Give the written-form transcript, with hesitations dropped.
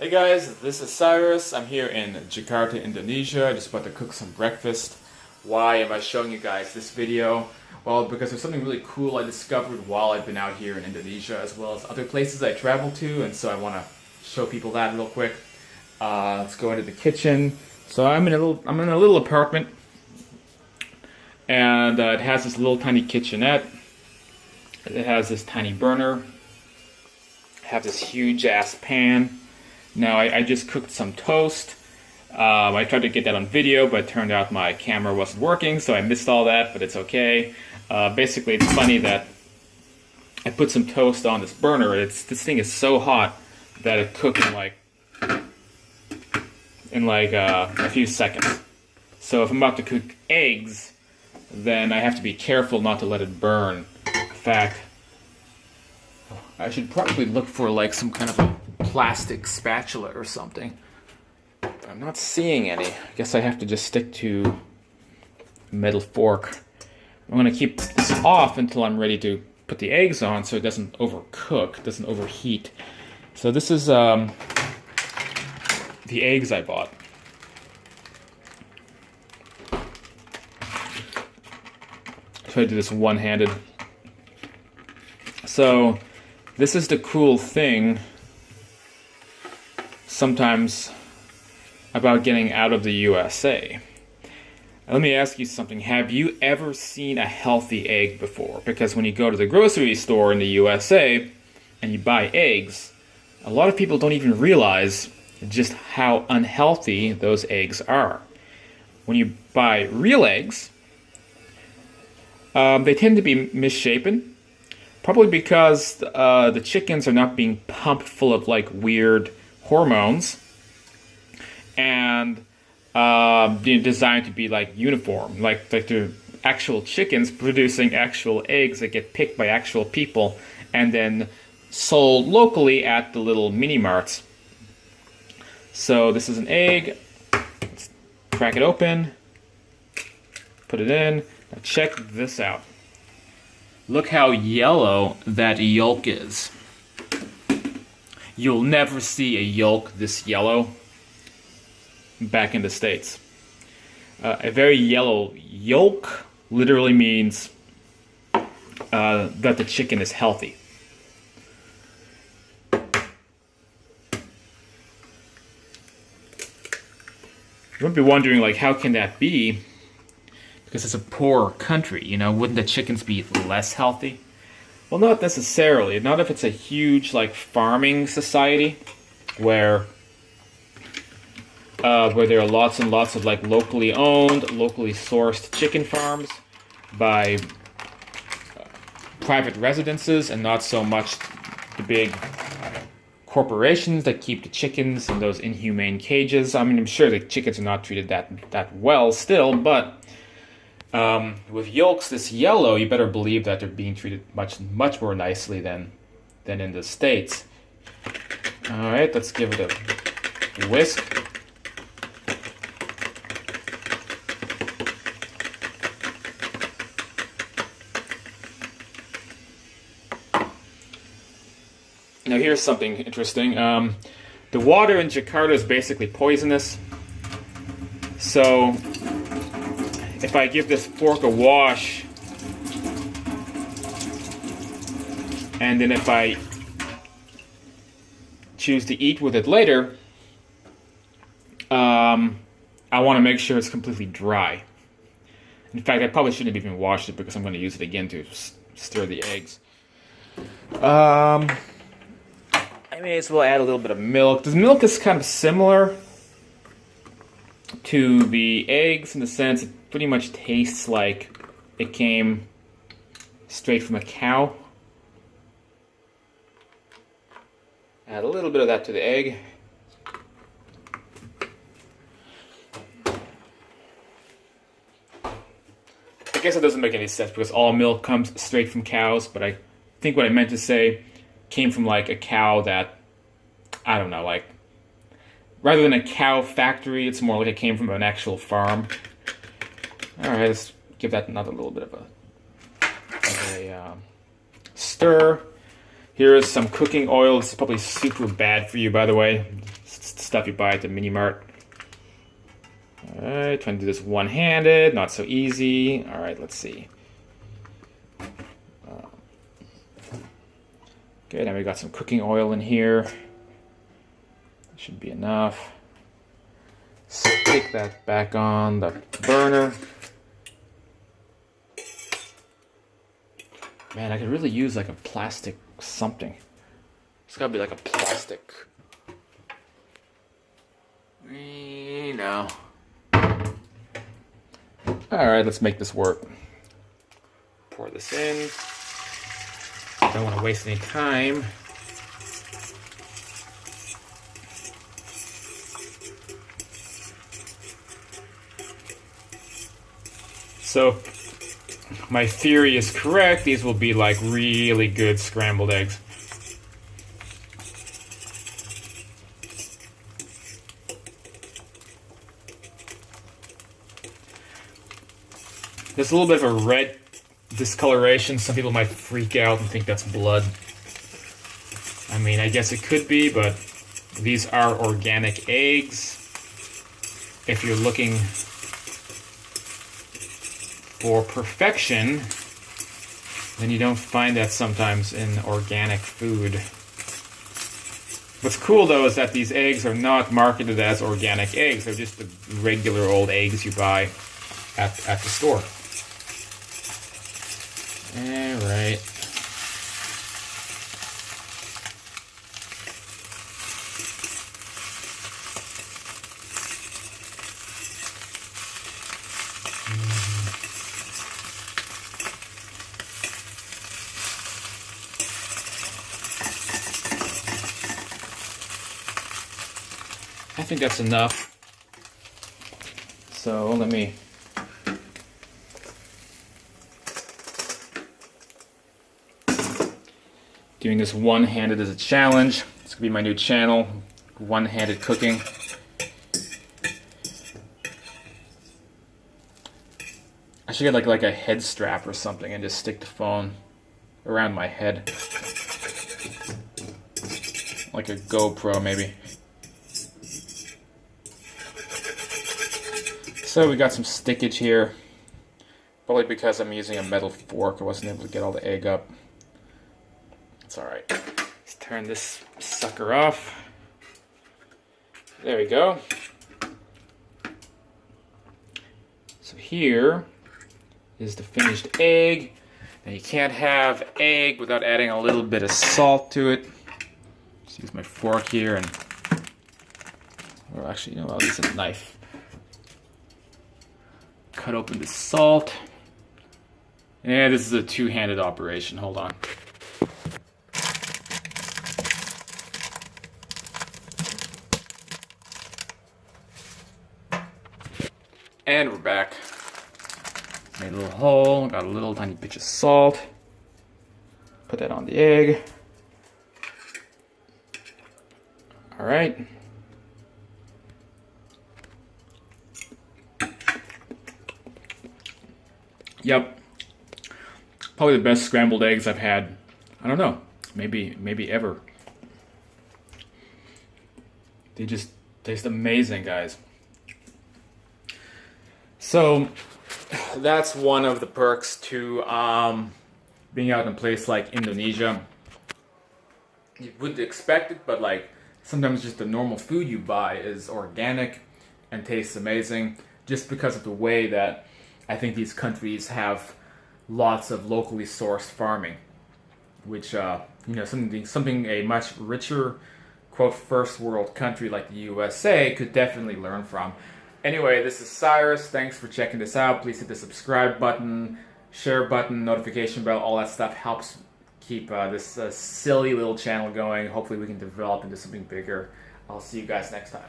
Hey guys, this is Cyrus. I'm here in Jakarta, Indonesia. Just about to cook some breakfast. Why am I showing you guys this video? Well, because there's something really cool I discovered while I've been out here in Indonesia, as well as other places I traveled to, and so I want to show people that real quick. Let's go into the kitchen. So I'm in a little apartment, and it has this little tiny kitchenette. It has this tiny burner. I have this huge ass pan. Now I just cooked some toast. I tried to get that on video, but it turned out my camera wasn't working, so I missed all that, but it's okay. Basically, it's funny that I put some toast on this burner. This thing is so hot that it cooked in like a few seconds. So if I'm about to cook eggs, then I have to be careful not to let it burn. In fact, I should probably look for like some kind of a plastic spatula or something. But I'm not seeing any. I guess I have to just stick to a metal fork. I'm going to keep this off until I'm ready to put the eggs on so it doesn't overcook, doesn't overheat. So this is the eggs I bought. Try to do this one-handed. So this is the cool thing sometimes about getting out of the USA. Let me ask you something. Have you ever seen a healthy egg before? Because when you go to the grocery store in the USA and you buy eggs, a lot of people don't even realize just how unhealthy those eggs are. When you buy real eggs, they tend to be misshapen, probably because the chickens are not being pumped full of like weird hormones and designed to be like uniform, like the actual chickens producing actual eggs that get picked by actual people and then sold locally at the little mini marts. So this is an egg. Let's crack it open, put it in. Now check this out. Look how yellow that yolk is. You'll never see a yolk this yellow back in the States. A very yellow yolk literally means that the chicken is healthy. You might be wondering, like, how can that be? Because it's a poor country, you know, wouldn't the chickens be less healthy? Well, not necessarily. Not if it's a huge, like, farming society where there are lots and lots of, like, locally owned, locally sourced chicken farms by private residences and not so much the big corporations that keep the chickens in those inhumane cages. I mean, I'm sure the chickens are not treated that well still, but with yolks this yellow, you better believe that they're being treated much more nicely than in the States. All right, let's give it a whisk. Now here's something interesting. The water in Jakarta is basically poisonous. So if I give this fork a wash, and then if I choose to eat with it later, I want to make sure it's completely dry. In fact, I probably shouldn't have even washed it because I'm going to use it again to stir the eggs. I may as well add a little bit of milk. The milk is kind of similar to the eggs in the sense it pretty much tastes like it came straight from a cow. Add a little bit of that to the egg. I guess it doesn't make any sense because all milk comes straight from cows, but I think what I meant to say came from like a cow that, I don't know, like rather than a cow factory, it's more like it came from an actual farm. All right, let's give that another little bit of a stir. Here is some cooking oil. This is probably super bad for you, by the way. stuff you buy at the mini mart. Alright, trying to do this one-handed, not so easy. Alright, let's see. Okay, now we got some cooking oil in here. Should be enough. Stick that back on the burner. Man, I could really use like a plastic something. It's gotta be like a plastic. No. Alright, let's make this work. Pour this in. Don't want to waste any time. So, my theory is correct. These will be like really good scrambled eggs. There's a little bit of a red discoloration. Some people might freak out and think that's blood. I mean, I guess it could be, but these are organic eggs. If you're looking for perfection, then you don't find that sometimes in organic food. What's cool though is that these eggs are not marketed as organic eggs. They're just the regular old eggs you buy at the store. Alright. I think that's enough. So let me doing this one-handed as a challenge. It's gonna be my new channel, one-handed cooking. I should get like a head strap or something and just stick the phone around my head. Like a GoPro maybe. So we got some stickage here. Probably because I'm using a metal fork, I wasn't able to get all the egg up. It's alright. Let's turn this sucker off. There we go. So here is the finished egg. Now you can't have egg without adding a little bit of salt to it. Just use my fork here and... Or actually, you know, I'll use a knife. Cut open the salt. Yeah, this is a two-handed operation. Hold on. And we're back. Made a little hole, got a little tiny pinch of salt. Put that on the egg. All right. Yep. Probably the best scrambled eggs I've had. I don't know. Maybe ever. They just taste amazing, guys. So that's one of the perks to being out in a place like Indonesia. You wouldn't expect it, but like sometimes just the normal food you buy is organic and tastes amazing just because of the way that I think these countries have lots of locally sourced farming, which you know, something a much richer, quote, first world country like the USA could definitely learn from. Anyway, this is Cyrus. Thanks for checking this out. Please hit the subscribe button, share button, notification bell. All that stuff helps keep this silly little channel going. Hopefully we can develop into something bigger. I'll see you guys next time.